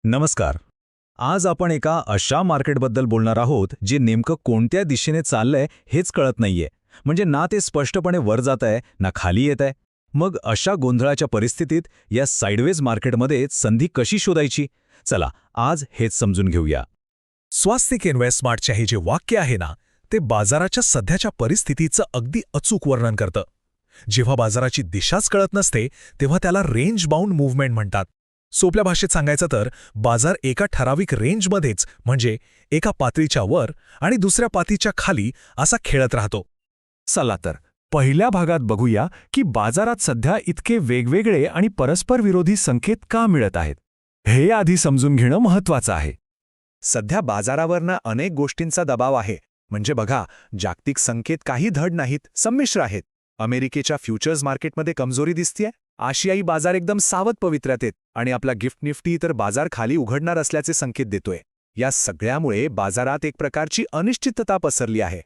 नमस्कार. आज आपण एका अशा मार्केटबद्दल बोलणार आहोत जे नेमकं कोणत्या दिशेने चाललंय हेच कळत नाहीये. म्हणजे ना ते स्पष्टपणे वर जातंय ना खाली येतंय. मग अशा गोंधळाच्या परिस्थितीत या साइडवेज मार्केटमध्ये संधी कशी शोधायची? चला आज हेच समजून घेऊया. स्वास्तिक इन्व्हेस्टमार्टचे हे जे वाक्य आहे ना, ते बाजाराच्या सध्याच्या परिस्थितीचं अगदी अचूक वर्णन करतं. जेव्हा बाजाराची दिशाच कळत नसते तेव्हा त्याला रेंज बाउंड मूव्हमेंट म्हणतात. सोप्या भाषेत सांगायचं तर बाजार एका ठराविक रेंजमध्येच, म्हणजे एका पातळीच्या वर आणि दुसऱ्या पातळीच्या खाली असा खेळत राहतो. चला तर पहिल्या भागात बघूया की बाजारात सध्या इतके वेगवेगळे आणि परस्पर विरोधी संकेत का मिळत आहेत. हे आधी समजून घेणं महत्त्वाचं आहे. सध्या बाजारावरनं अनेक गोष्टींचा दबाव आहे. म्हणजे बघा, जागतिक संकेत काही धड नाहीत, संमिश्र आहेत. अमेरिकेच्या फ्युचर्स मार्केटमध्ये कमजोरी दिसतेय, आशियाई बाजार एकदम सावध पवित्र्यात आहेत आणि आपला गिफ्ट निफ्टी तर बाजार खाली उघडणार असल्याचे संकेत देतोय. या सगळ्यामुळे बाजारात एक प्रकारची अनिश्चितता पसरली आहे.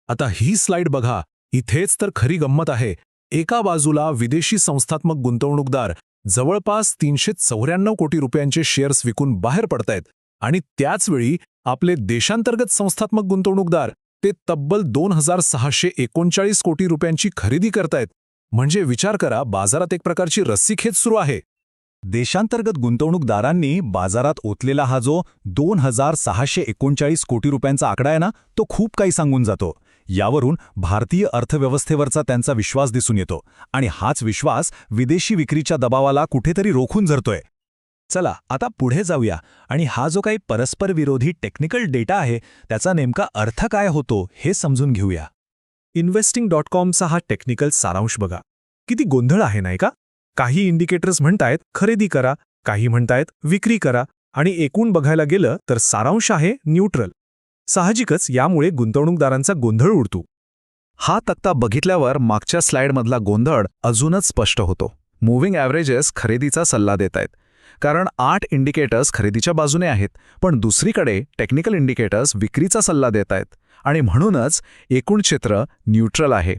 आता ही स्लाइड बघा, इथेच तर खरी गंमत आहे. एका बाजूला विदेशी संस्थात्मक गुंतवणूकदार जवळपास 394 कोटी रुपयांचे शेअर्स विकून बाहेर पडतायत आणि त्याचवेळी आपले देशांतर्गत संस्थात्मक गुंतवणूकदार ते तब्बल 2639 कोटी रुपयांची खरेदी करतायत. म्हणजे विचार करा, बाजारात एक प्रकारची रस्सीखेच सुरू आहे. देशांतर्गत गुंतवणूकदारांनी बाजारात ओतलेला हा जो 2639 कोटी रुपयांचा आकडा आहे ना, तो खूप काही सांगून जातो. यावरून भारतीय अर्थव्यवस्थेवरचा त्यांचा विश्वास दिसून येतो आणि हाच विश्वास विदेशी विक्रीच्या दबावाला कुठेतरी रोखून धरतोय. चला आता पुढे जाऊया आणि हा जो काही परस्पर विरोधी टेक्निकल डेटा आहे त्याचा नेमका अर्थ काय होतो हे समजून घेऊया. Investing.comचा हा टेक्निकल सारांश बघा. किती गोंधळ आहे नाही का? काही इंडिकेटर्स म्हणतायत खरेदी करा, काही म्हणतायत विक्री करा आणि एकूण बघायला गेलं तर सारांश आहे न्यूट्रल. साहजिकच यामुळे गुंतवणूकदारांचा गोंधळ उडतो. हा तक्ता बघितल्यावर मागच्या स्लाइडमधला गोंधळ अजूनच स्पष्ट होतो. मूव्हिंग ॲव्हरेजेस खरेदीचा सल्ला देत आहेत, कारण 8 इंडिकेटर्स खरेदीच्या बाजूने आहेत, पण दुसरीकडे टेक्निकल इंडिकेटर्स विक्रीचा सल्ला देत आहेत आणि म्हणूनच एकूण चित्र न्यूट्रल आहे.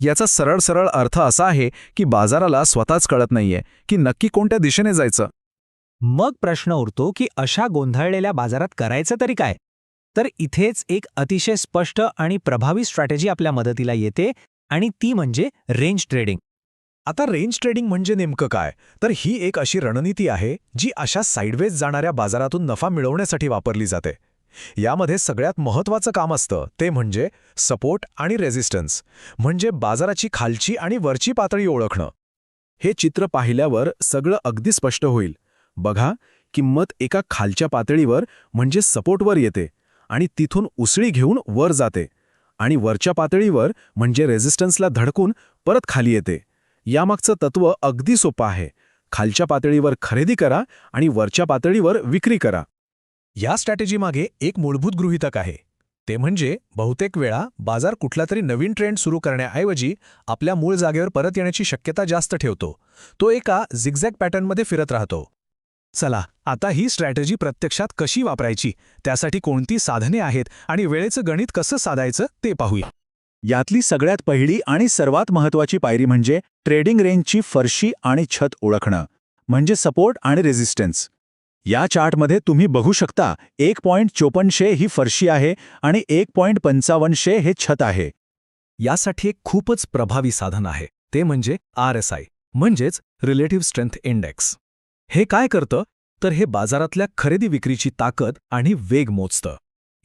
याचा सरळ अर्थ असा आहे की बाजाराला स्वतःच कळत नाहीये की नक्की कोणत्या दिशेने जायचं. मग प्रश्न उरतो की अशा गोंधळलेल्या बाजारात करायचं तरी काय? तर इथेच एक अतिशय स्पष्ट आणि प्रभावी स्ट्रॅटेजी आपल्या मदतीला येते आणि ती म्हणजे रेंज ट्रेडिंग. आता रेंज ट्रेडिंग म्हणजे नेमकं काय? तर ही एक अशी रणनीती आहे जी अशा साइडवेज जाणाऱ्या बाजारातून नफा मिळवण्यासाठी वापरली जाते. यामध्ये सगळ्यात महत्त्वाचं काम असतं ते म्हणजे सपोर्ट आणि रेझिस्टन्स, म्हणजे बाजाराची खालची आणि वरची पातळी ओळखणं. हे चित्र पाहिल्यावर सगळं अगदी स्पष्ट होईल. बघा, किंमत एका खालच्या पातळीवर म्हणजे सपोर्टवर येते आणि तिथून उसळी घेऊन वर जाते आणि वरच्या पातळीवर म्हणजे रेझिस्टन्सला धडकून परत खाली येते. यामागचं तत्त्व अगदी सोपं आहे. खालच्या पातळीवर खरेदी करा आणि वरच्या पातळीवर विक्री करा. या स्ट्रॅटेजीमागे एक मूलभूत गृहीतक आहे. ते म्हणजे बहुतेक वेळा बाजार कुठलातरी नवीन ट्रेंड सुरू करण्याऐवजी आपल्या मूळ जागेवर परत येण्याची शक्यता जास्त ठेवतो. तो एका झिगझॅग पॅटर्नमध्ये फिरत राहतो. चला आता ही स्ट्रॅटेजी प्रत्यक्षात कशी वापरायची, त्यासाठी कोणती साधने आहेत आणि वेळेचं गणित कसं साधायचं ते पाहूया. यातली सगळ्यात पहिली आणि सर्वात महत्त्वाची पायरी म्हणजे ट्रेडिंग रेंजची फरशी आणि छत ओळखणं, म्हणजे सपोर्ट आणि रेझिस्टन्स. या चार्टमध्ये तुम्ही बघू शकता 1.54 ही फरशी आहे आणि 1.55 हे छत आहे. यासाठी एक खूपच प्रभावी साधन आहे, ते म्हणजे RSI, म्हणजेच रिलेटिव्ह स्ट्रेंथ इंडेक्स. हे काय करतं तर हे बाजारातल्या खरेदी विक्रीची ताकद आणि वेग मोजतं.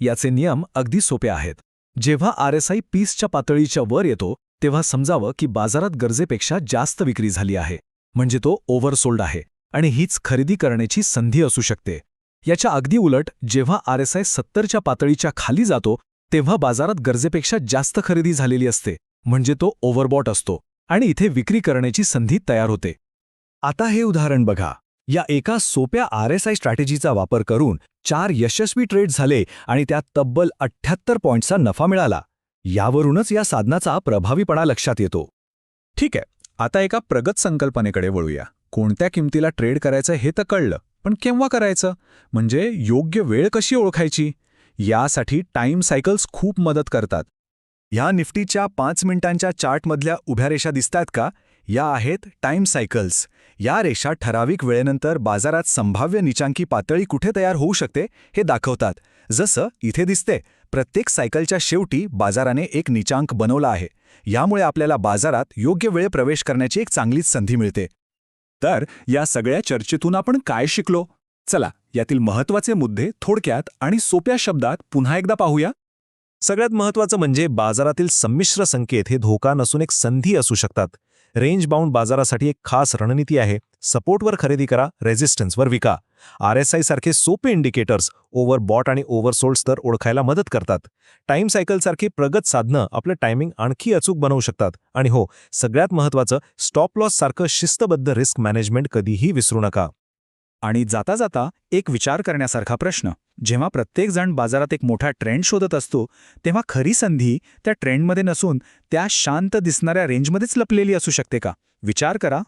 याचे नियम अगदी सोपे आहेत. जेव्हा RSI 20च्या पातळीच्या वर येतो तेव्हा समजावं की बाजारात गरजेपेक्षा जास्त विक्री झाली आहे, म्हणजे तो ओव्हरसोल्ड आहे आणि हीच खरेदी करण्याची संधी असू शकते. याच्या अगदी उलट जेव्हा RSI 70च्या पातळीच्या खाली जातो तेव्हा बाजारात गरजेपेक्षा जास्त खरेदी झालेली असते, म्हणजे तो ओव्हरबॉट असतो आणि इथे विक्री करण्याची संधी तयार होते. आता हे उदाहरण बघा. या एका सोप्या RSI स्ट्रॅटेजीचा वापर करून 4 यशस्वी ट्रेड झाले आणि त्यात तब्बल 78 पॉईंट्सचा नफा मिळाला. यावरूनच या साधनाचा प्रभावीपणा लक्षात येतो. ठीक आहे, आता एका प्रगत संकल्पनेकडे वळूया. कोणत्या किमतीला ट्रेड करायचं हे तर कळलं, पण केव्हा करायचं, म्हणजे योग्य वेळ कशी ओळखायची? यासाठी टाईम सायकल्स खूप मदत करतात. ह्या निफ्टीच्या 5 मिनिटांच्या चार्टमधल्या उभ्या रेषा दिसतायत का? या आहेत टाइम सायकल्स. या रेषा ठराविक वेळेनंतर बाजारात संभाव्य निचांकी पातळी कुठे तयार होऊ शकते हे दाखवतात. जसं इथे दिसते, प्रत्येक सायकलच्या शेवटी बाजाराने एक निचांक बनवला आहे. यामुळे आपल्याला बाजारात योग्य वेळे प्रवेश करण्याची एक चांगलीच संधी मिळते. तर या सगळ्या चर्चेतून आपण काय शिकलो? चला, यातील महत्त्वाचे मुद्दे थोडक्यात आणि सोप्या शब्दात पुन्हा एकदा पाहूया. सगळ्यात महत्त्वाचं म्हणजे बाजारातील संमिश्र संकेत हे धोका नसून एक संधी असू शकतात. रेंज बाउंड बाजारासाठी एक खास रणनीती आहे. सपोर्टवर खरेदी करा, रेझिस्टन्सवर विका. RSI सारखे सोपे इंडिकेटर्स ओव्हरबॉट आणि ओव्हरसोल्ड्स दर ओळखायला मदत करतात. टाइम सायकलसारखी प्रगत साधनं आपलं टायमिंग आणखी अचूक बनवू शकतात. आणि हो, सगळ्यात महत्त्वाचं, स्टॉप लॉस सारखं शिस्तबद्ध रिस्क मॅनेजमेंट कधीही विसरू नका. आणि जाता जाता एक विचार करण्यासारखा प्रश्न, जेव्हा प्रत्येकजण बाजारात एक मोठा ट्रेंड शोधत असतो, तेव्हा खरी संधी त्या ट्रेंडमध्ये नसून त्या शांत दिसणाऱ्या रेंजमध्येच लपलेली असू शकते का? विचार करा